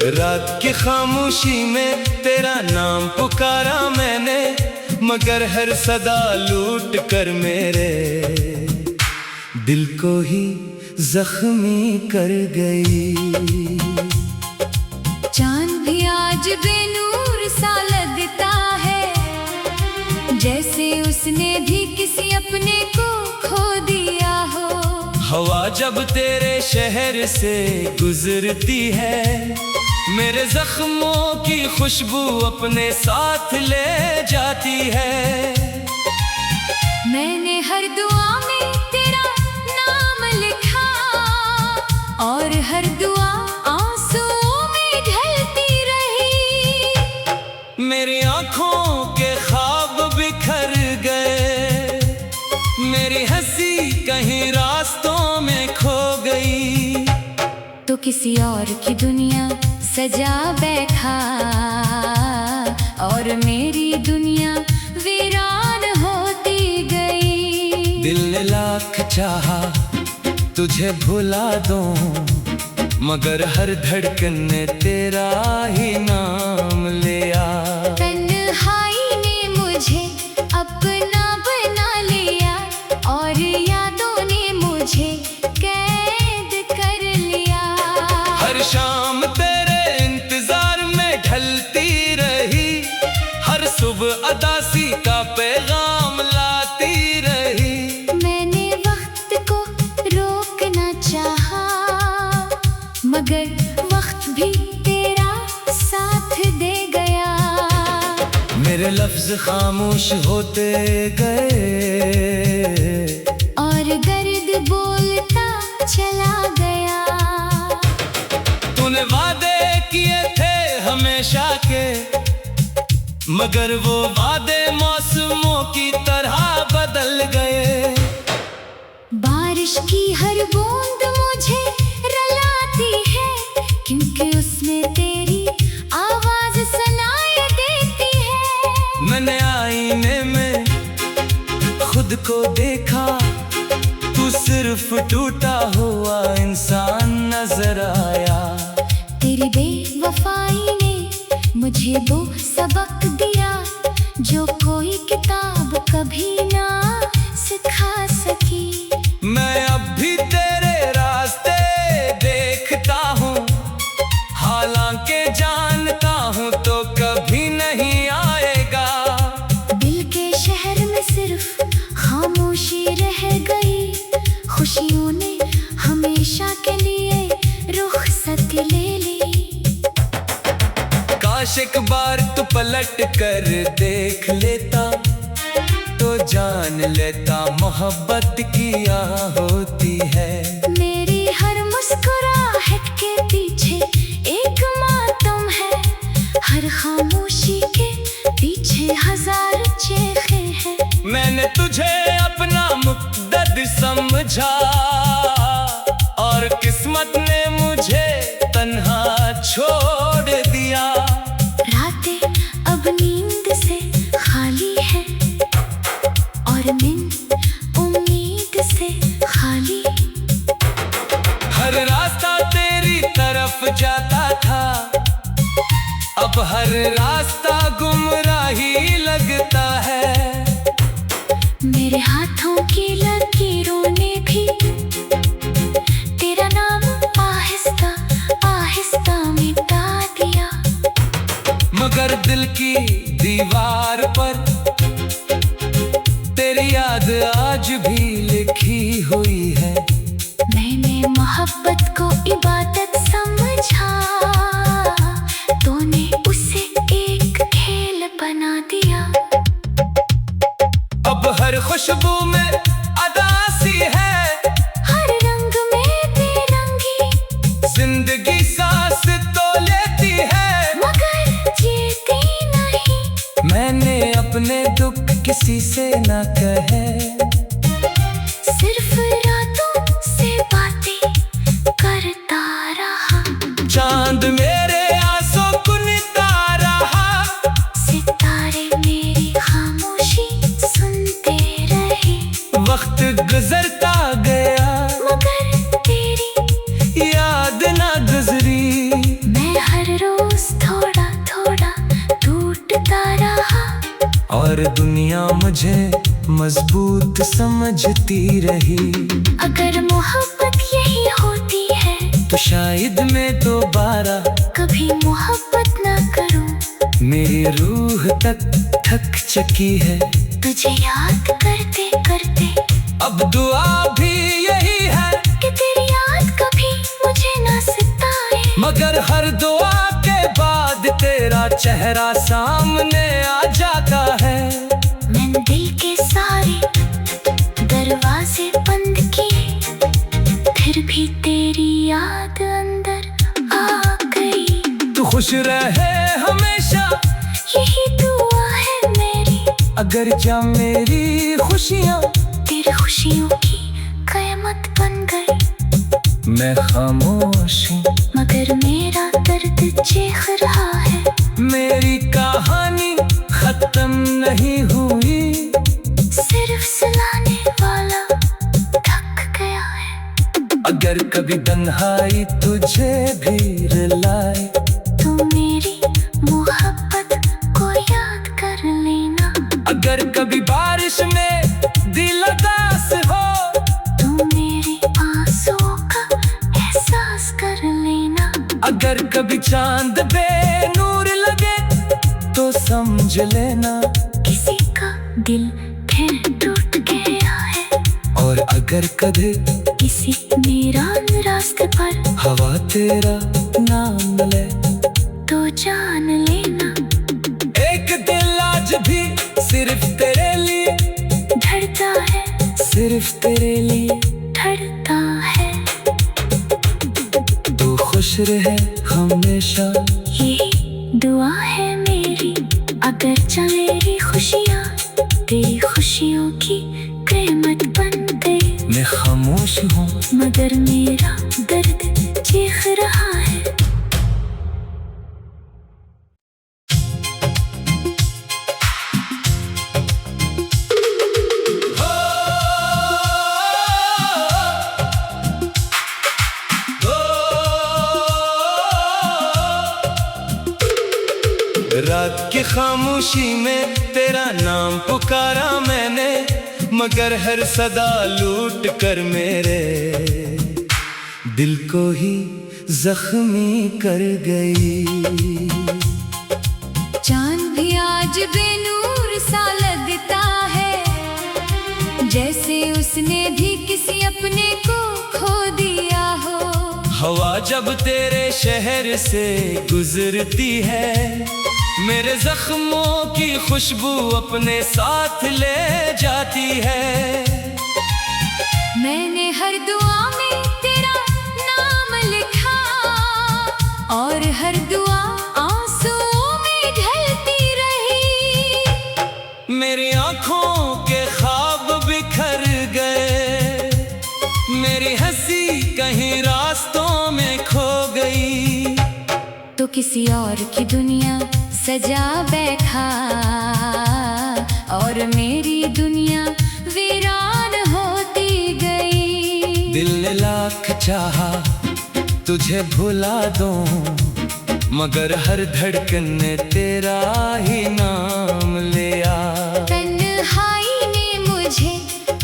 रात की खामोशी में तेरा नाम पुकारा मैंने, मगर हर सदा लूट कर मेरे दिल को ही जख्मी कर गई। चांद भी आज बेनूर सा लगता है, जैसे उसने भी किसी अपने को खो दिया हो। हवा जब तेरे शहर से गुजरती है, मेरे जख्मों की खुशबू अपने साथ ले जाती है। मैंने हर दुआ में तेरा नाम लिखा, और हर दुआ आंसुओं में ढलती रही। मेरी आंखों के ख्वाब बिखर गए, मेरी हंसी कहीं रास्तों में खो गई। तो किसी और की दुनिया सजा बैठा, और मेरी दुनिया वीरान होती गई। दिल ने लाख चाहा तुझे भुला दूं, मगर हर धड़कन ने तेरा ही नाम लिया। तन्हाई ने मुझे अपना बना लिया, और यादों ने मुझे कैद कर लिया। हर शाम तेरे इंतजार में ढलती रही, हर सुबह अदासी का पैगाम लाती रही। मैंने वक्त को रोकना चाहा, मगर वक्त भी तेरा साथ दे गया। मेरे लफ्ज खामोश होते गए, और दर्द बोलता चला गया। तूने वादे किए थे हमेशा के, मगर वो वादे मौसमों की तरह बदल गए। बारिश की हर बूंद मुझे रुलाती है, क्योंकि उसमें तेरी आवाज सुनाई देती है। मैंने आईने में खुद को देखा, तू सिर्फ टूटा हुआ इंसान नजर आया। तेरी बेवफाई ने मुझे वो सबक दिया, जो कोई किताब कभी ना सिखा सकी। मैं अब भी तेरे रास्ते देखता हूँ, हालांकि जानता हूँ तो कभी नहीं आएगा। दिल के शहर में सिर्फ खामोशी रह गई, खुशियों ने हमेशा के लिए रुखसत ले ली। काश एक बार तू पलट कर देख लेता, तो जान लेता मोहब्बत क्या होती है। मेरी हर मुस्कुराहट के पीछे एक मातम है, हर खामोशी के पीछे हजार चेखें हैं। मैंने तुझे अपना मुक़द्दर समझा, और किस्मत ने मुझे तन्हा छोड़ दिया। रातें अब नींद से खाली है, और दिन उम्मीद से खाली। हर रास्ता तेरी तरफ जाता था, अब हर रास्ता गुमराही लगता है। मेरे हाथों की लकीरों ने भी तेरा नाम आहिस्ता आहिस्ता मिटा दिया। मगर दिल की दीवार पर तेरी याद आज भी लिखी हुई है। मैंने मोहब्बत को इबादत समझा, तूने उसे एक खेल बना दिया। अब हर खुशबू में अदासी है, हर रंग में बेरंगी, जिंदगी सांस तो लेती है, मगर जीती नहीं। मैंने अपने दुख किसी से न कहे, सिर्फ रातों से बातें करता रहा। चांद मेरे आंसू कुनता रहा, सितारे मेरी खामोशी सुनते रहे। वक्त गुजरता गया, मगर तेरी याद ना गुजरी। मैं हर और दुनिया मुझे मजबूत समझती रही। अगर मोहब्बत यही होती है तो शायद मैं दोबारा कभी मोहब्बत ना करूं। मेरी रूह तक थक चुकी है तुझे याद करते करते। अब दुआ भी यही है कि तेरी याद कभी मुझे ना सताए। मगर हर दुआ के बाद तेरा चेहरा सामने आ जाता है। मैंने दिल के सारे दरवाजे बंद किए, फिर भी तेरी याद अंदर आ गई। तू खुश रहे हमेशा यही दुआ है मेरी। अगर क्या मेरी खुशियाँ तेरी खुशियों की कयामत बन गई। मैं खामोश हूँ मगर मेरा दर्द चीख रहा है। मेरी कहानी खत्म नहीं हुई। सिर्फ सुनाने वाला थक गया है। अगर कभी तन्हाई तुझे भी रुलाए तो मेरी मोहब्बत को याद कर लेना। अगर कभी बारिश में दिल उदास हो तो मेरे आंसुओं का एहसास कर लेना। अगर कभी चांद बेनूर लगे तो समझ लेना किसी का दिल फिर टूट गया है। और अगर कभी किसी वीरान रास्ते पर हवा तेरा नाम ले तो जान लेना। एक दिल आज भी सिर्फ तेरे लिए धड़ता है, सिर्फ तेरे लिए धड़ता है। तू खुश रहे हमेशा यही दुआ है मेरी। अगर मेरी खुशियाँ तेरी खुशियों की कीमत बन गई। मैं खामोश हूँ मगर मेरा दर्द चीख रहा है। रात की खामोशी में तेरा नाम पुकारा मैंने, मगर हर सदा लूट कर मेरे दिल को ही जख्मी कर गई। चांद भी आज बेनूर सा लगता है, जैसे उसने भी किसी अपने को खो दिया हो। हवा जब तेरे शहर से गुजरती है, मेरे जख्मों की खुशबू अपने साथ ले जाती है। मैंने हर दुआ में तेरा नाम लिखा, और हर दुआ आंसुओं में ढलती रही। मेरी आंखों के ख्वाब बिखर गए, मेरी हंसी कहीं रास्तों में खो गई। तो किसी और की दुनिया सजा बैठा, और मेरी दुनिया वीरान होती गई। दिल ने लाख चाहा तुझे भुला दूं, मगर हर धड़कन ने तेरा ही नाम लिया। तन्हाई ने मुझे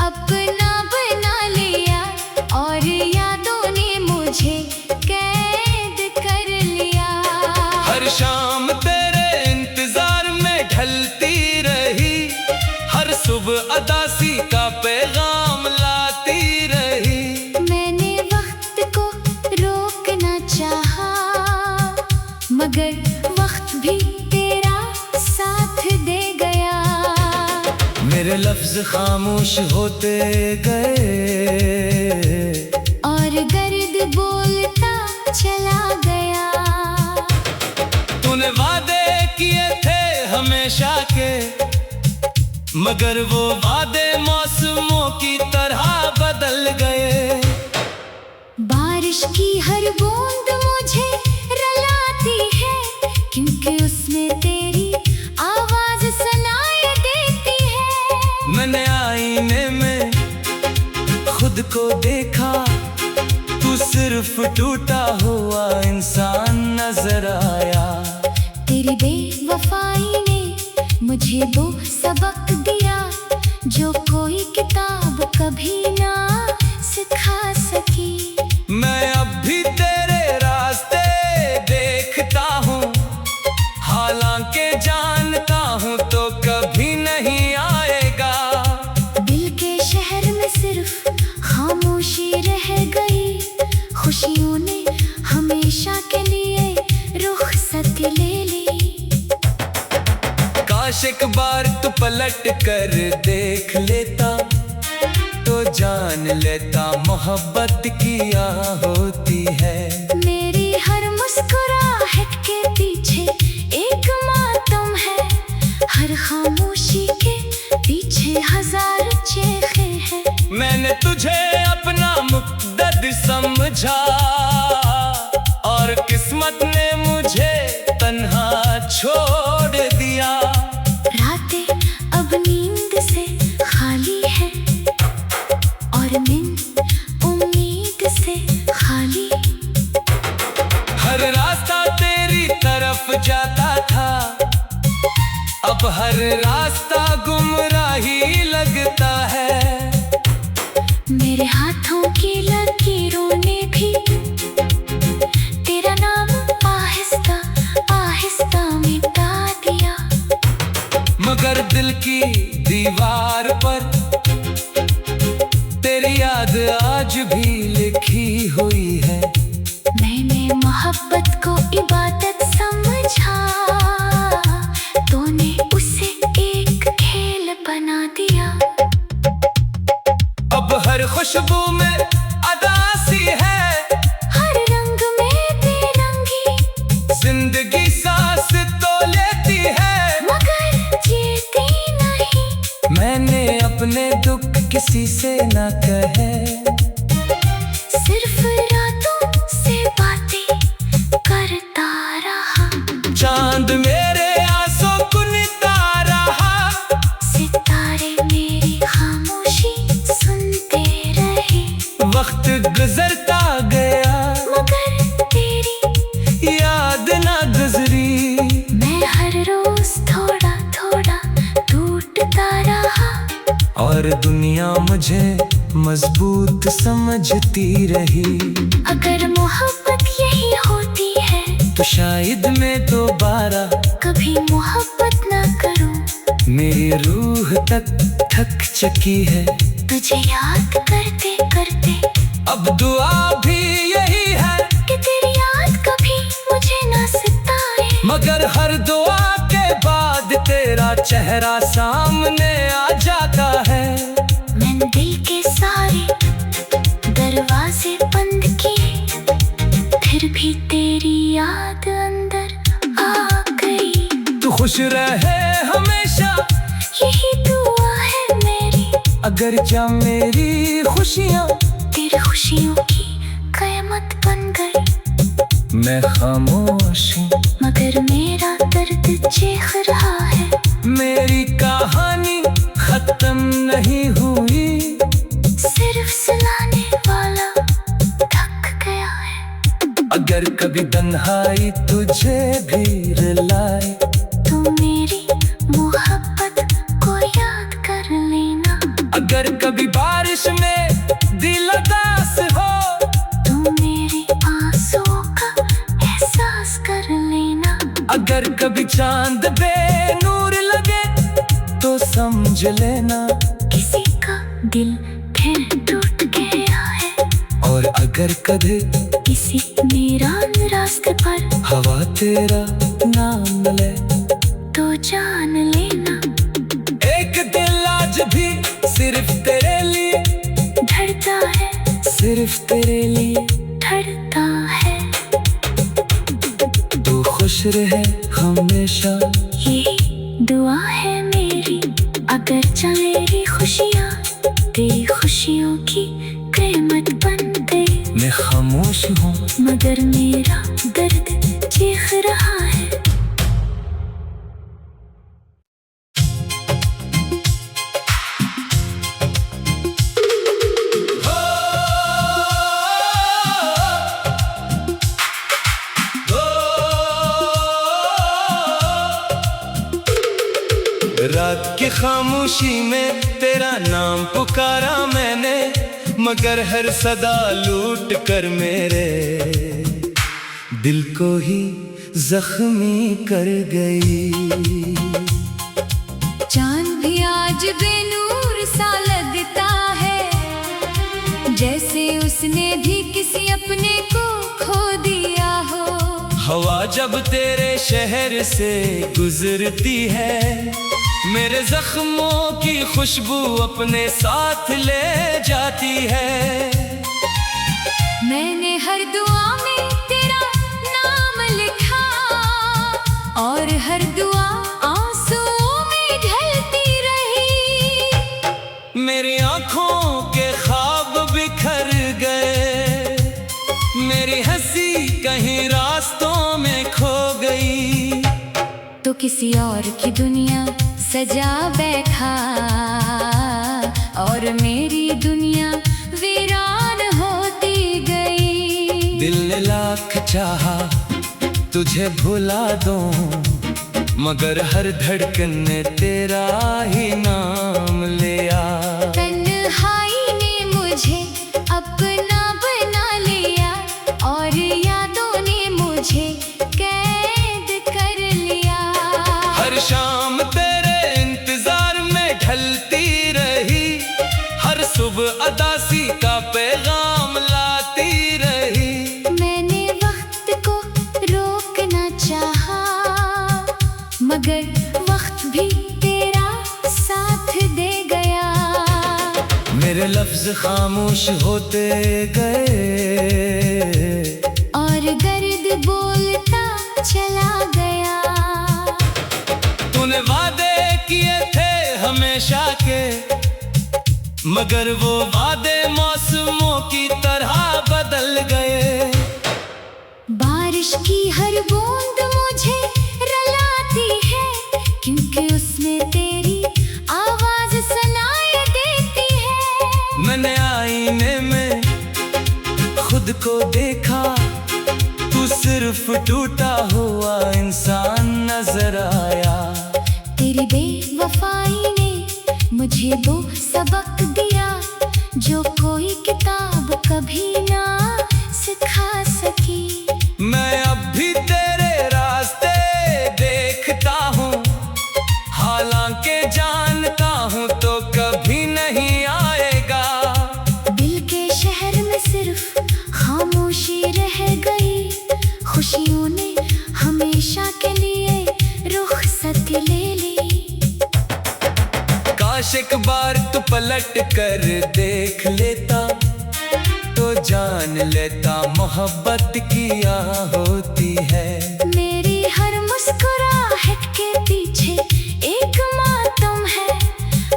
अपना बना लिया, और यादों ने मुझे कैद कर लिया। हर शाम तेरे इंतजार में ढलती रही, हर सुबह अदासी का पैगाम लाती रही। मैंने वक्त को रोकना चाहा, मगर वक्त भी तेरा साथ दे गया। मेरे लफ्ज खामोश होते गए, और दर्द बोलता चला गया। तूने वादे किए थे हमेशा के, मगर वो वादे मौसमों की तरह बदल गए। बारिश की हर बूंद मुझे रुलाती है, क्योंकि उसमें तेरी आवाज सुनाई देती है। मैंने आईने में खुद को देखा, तू सिर्फ टूटा हुआ इंसान नजर आया। तेरी बेवफाई ने मुझे वो सब सबक दिया जो कोई किताब कभी ना सिखा सकी। मैं अब भी तेरे रास्ते देखता हूँ, हालांकि जानता हूँ तो कभी नहीं आएगा। दिल के शहर में सिर्फ खामोशी रह गई, खुशियों ने हमेशा के लिए रुखसत ले ली। काश एक बार तू पलट कर देख लेता तो जान लेता मोहब्बत क्या होती है। मेरी हर मुस्कुराहट के पीछे एक मातम है, हर खामोशी के पीछे हजार चेखे हैं। मैंने तुझे अपना मुक़द्दर समझा और किस्मत ने मुझे तन्हा छोड़ दिया। रातें अब नींद से खाली है और दिन उम्मीद से खाली। हर रास्ता तेरी तरफ जाता था, अब हर रास्ता गुमराही लगता है। मेरे हाथों की लकीरों ने भी तेरा नाम आहिस्ता आहिस्ता मिटा दिया। मगर दिल की दीवार पर तेरी याद आज भी लिखी हुई है। मैंने मोहब्बत को इबादत समझा, तूने उसे एक खेल बना दिया। अब हर खुशबू में अदासी है, हर रंग में बेरंगी, जिंदगी सांस तो लेती है मगर जीती नहीं। मैंने अपने दुख किसी से न कहे, सिर्फ रातों से बातें करता रहा। चांद मेरे आंसू कुनता रहा, सितारे मेरी खामोशी सुनते रहे। वक्त गुजरता गया मगर तेरी याद ना गुजरी। मैं हर रोज थोड़ा थोड़ा टूटता रहा और दुनिया मुझे मजबूत समझती रही। अगर मोहब्बत यही होती है तो शायद मैं दोबारा कभी मोहब्बत ना करूं। मेरी रूह तक थक चुकी है तुझे याद करते करते। अब दुआ भी यही है कि तेरी याद कभी मुझे ना सताए। मगर हर दुआ के बाद तेरा चेहरा सामने आ जाता है। मैंने दिल के सारे दरवाजे बंद किए, फिर भी तेरी याद अंदर आ गई। तू खुश रहे हमेशा यही दुआ है मेरी, अगर क्या मेरी खुशियाँ तेरी खुशियों की कयामत बन गई। मैं खामोश हूँ मगर मेरा दर्द चीख रहा है। मेरी कहानी खत्म नहीं हुई, सिर्फ सुनाने वाला थक गया है। अगर कभी तन्हाई तुझे भी रुलाए तू मेरी मोहब्बत को याद कर लेना। अगर कभी बारिश में दिल उदास हो तू मेरे आंसुओं का एहसास कर लेना। अगर कभी चांद बेनूर लगे तो समझ लेना किसी का दिल फिर टूट गया है। और अगर कभी किसी वीरान रास्ते पर हवा तेरा नाम ले तो जान लेना। एक दिल आज भी सिर्फ तेरे लिए धड़ता है, सिर्फ तेरे लिए धड़ता है। तू खुश रहे हमेशा यही दुआ है मेरी, अगर मेरी खुशियाँ तेरी खुशियों की कीमत बन गई। मैं खामोश हूँ मगर मेरा दर्द चीख रहा है। रात की खामोशी में तेरा नाम पुकारा मैंने, मगर हर सदा लूट कर मेरे दिल को ही जख्मी कर गई। चांद भी आज बेनूर सा लगता है, जैसे उसने भी किसी अपने को खो दिया हो। हवा जब तेरे शहर से गुजरती है, मेरे जख्मों की खुशबू अपने साथ ले जाती है। मैंने हर दुआ में तेरा नाम लिखा, और हर दुआ आंसुओं में ढलती रही। मेरी आंखों के ख्वाब बिखर गए, मेरी हंसी कहीं रास्तों में खो गई। तो किसी और की दुनिया सजा बैठा, और मेरी दुनिया वीरान होती गई। दिल ने लाख चाहा तुझे भुला दूं, मगर हर धड़कन ने तेरा ही नाम लिया। तन्हाई ने मुझे अपना बना लिया, और यादों ने मुझे कैद कर लिया। हर शाम तेरे इंतजार में ढलती रही, हर सुबह अदासी का पैगाम लाती रही। मैंने वक्त को रोकना चाहा, मगर वक्त भी तेरा साथ दे गया। मेरे लफ्ज खामोश होते गए, और दर्द बोलता चला गया। तूने वादे किए थे हमेशा के, मगर वो वादे मौसमों की तरह बदल गए। बारिश की हर बूंद मुझे रुलाती है, क्योंकि उसमें तेरी आवाज सुनाई देती है। मैंने आईने में खुद को देखा, तू सिर्फ टूटा हुआ इंसान नजर आया। तेरी बेवफाई ने मुझे वो सबक दिया, जो कोई किताब कभी ना सिखा सकी। मैं अब भी तेरे रास्ते देखता हूँ, हालांकि जानता हूँ तो कभी नहीं आएगा। दिल के शहर में सिर्फ खामोशी रह गई, खुशियों ने हमेशा के लिए रुखसत ले ली। काश एक बार तू पलट कर देख लेता, तो जान लेता मोहब्बत किया होती है। मेरी हर मुस्कुराहट के पीछे एक मातम है,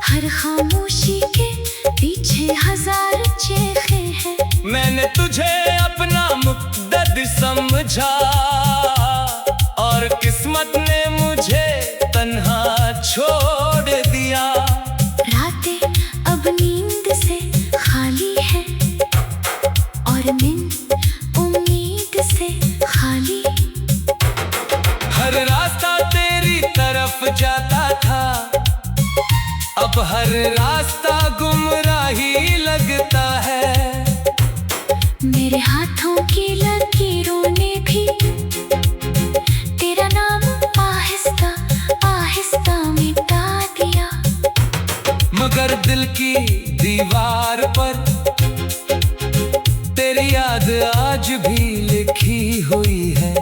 हर खामोशी के पीछे हजार चेखे हैं। मैंने तुझे अपना मुक़द्दर समझा, और किस्मत ने मुझे तन्हा छोड़ दिया। रातें अब नींद से खाली है, और दिन उम्मीद से खाली। हर रास्ता तेरी तरफ जाता था, अब हर रास्ता गुमराही लगता है। मेरे हाथों की लकीरों ने भी तेरा नाम आहिस्ता आहिस्ता मिटा दिया। मगर दिल की दीवार पर तेरी याद आज भी लिखी हुई है।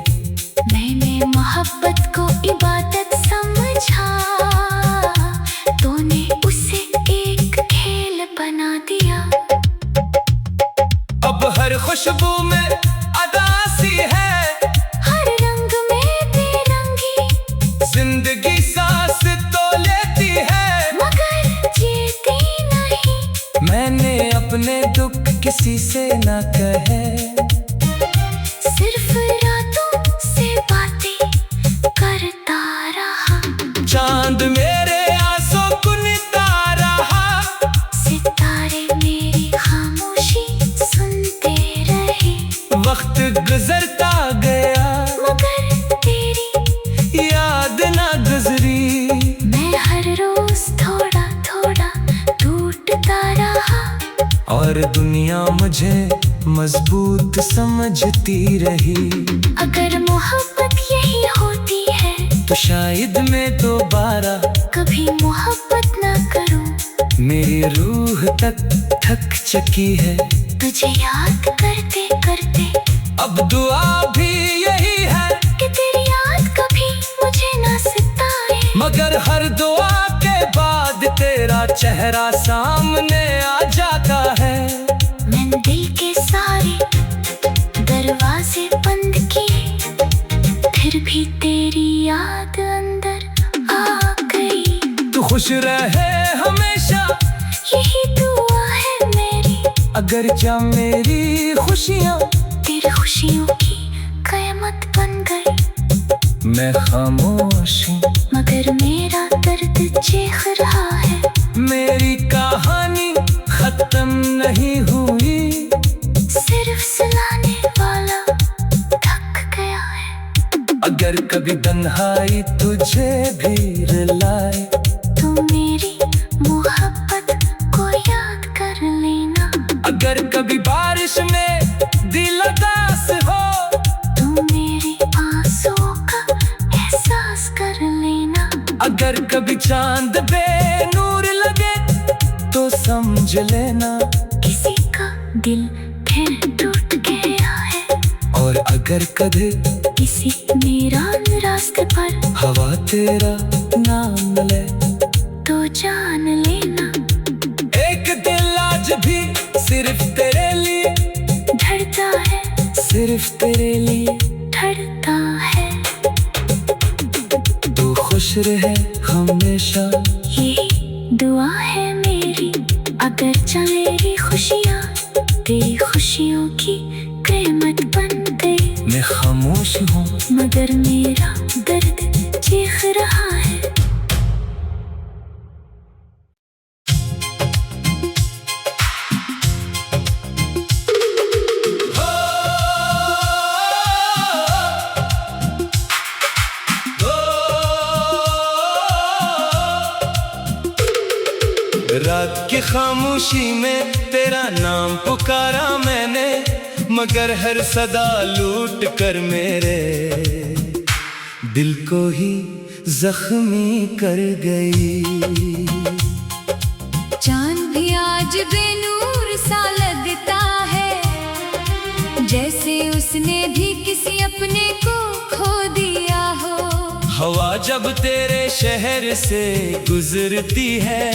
मैंने मोहब्बत को इबादत समझा, तूने उसे एक खेल बना दिया। अब हर खुशबू में अदासी है, हर रंग में बेरंगी, जिंदगी सांस तो लेती है, मगर जीती नहीं। मैंने अपने दुख किसी से न कहे, सिर्फ रातों से बातें करता रहा। चांद मेरे आंसू कुनता रहा, सितारे मेरी खामोशी सुनते रहे। वक्त गुजरता गया, मगर तेरी याद ना गुजरी। मैं हर पर दुनिया मुझे मजबूत समझती रही। अगर मोहब्बत यही होती है तो शायद मैं दोबारा कभी मोहब्बत ना करूं। मेरी रूह तक थक चुकी है तुझे याद करते करते। अब दुआ भी यही है कि तेरी याद कभी मुझे ना सताए। मगर हर दुआ के बाद तेरा चेहरा सामने आ जाता है। मैंने दिल के सारे दरवाजे बंद किए, फिर भी तेरी याद अंदर आ गई। तू खुश रहे हमेशा यही दुआ है मेरी। अगर क्या मेरी खुशियाँ तेरी खुशियों की कयामत बन गई। मैं खामोश हूँ मगर मेरा दर्द चीख रहा है। मेरी कहानी खत्म नहीं हुई। सिर्फ सुनाने वाला थक गया है। अगर कभी तन्हाई तुझे भी रुलाए तो मेरी मोहब्बत को याद कर लेना। अगर कभी बारिश में दिल उदास हो तो मेरे आंसुओं का एहसास कर लेना। अगर कभी चांद बेनूर लगे तो समझ लेना किसी का दिल फिर टूट गया है। और अगर कभी किसी वीरान रास्ते पर हवा तेरा नाम ले तो जान लेना। एक दिल आज भी सिर्फ तेरे लिए धड़ता है, सिर्फ तेरे लिए धड़ता है। तू खुश रहे हमेशा यही दुआ है मेरी। अगर मेरी खुशियाँ तेरी खुशियों की कीमत बन गई। मैं खामोश हूँ मगर मेरा दर्द चीख रहा है। रात की खामोशी में तेरा नाम पुकारा मैंने, मगर हर सदा लूट कर मेरे दिल को ही जख्मी कर गई। चांद भी आज बेनूर सा लगता है, जैसे उसने भी किसी अपने को खो दिया हो। हवा जब तेरे शहर से गुजरती है,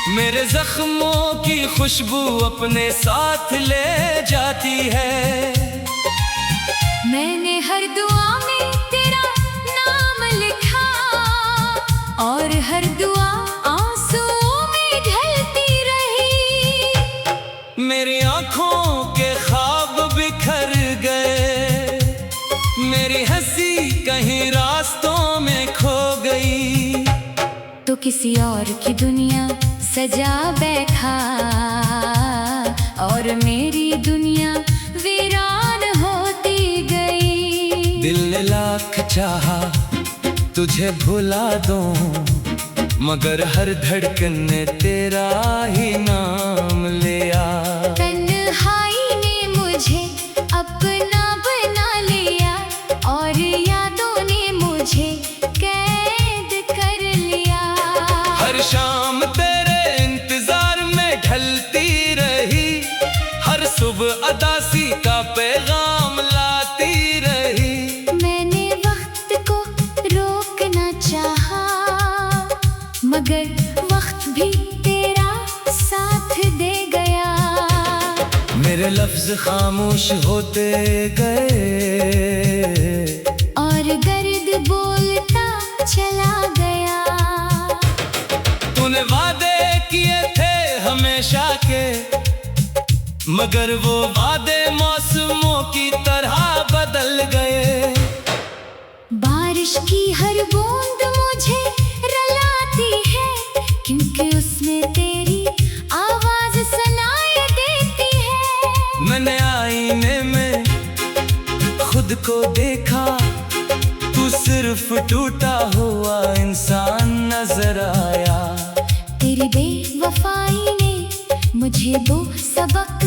मेरे जख्मों की खुशबू अपने साथ ले जाती है। मैंने हर दुआ में तेरा नाम लिखा, और हर दुआ आंसुओं में ढलती रही। मेरी आंखों के ख्वाब बिखर गए, मेरी हंसी कहीं रास्तों में खो गई। तो किसी और की दुनिया सजा बैठा, और मेरी दुनिया वीरान होती गई। दिल ने लाख चाहा तुझे भुला दूं, मगर हर धड़कन ने तेरा ही नाम लिया। तन्हाई ने मुझे अपना बना लिया, और यादों ने मुझे कैद कर लिया। हर शाम तेरे इंतजार में ढलती रही, हर सुबह अदासी का पैगाम लाती रही। मैंने वक्त को रोकना चाहा, मगर वक्त भी तेरा साथ दे गया। मेरे लफ्ज खामोश होते गए, और दर्द बोलता चला गया। तूने वादे किए थे हमेशा के, मगर वो वादे मौसमों की तरह बदल गए। बारिश की हर बूंद मुझे रुलाती है, क्योंकि उसमें तेरी आवाज सुनाई देती है। मैंने आईने में खुद को देखा, तू सिर्फ टूटा हुआ इंसान नजर आया। तेरी बेवफाई ने मुझे मुझे वो सबक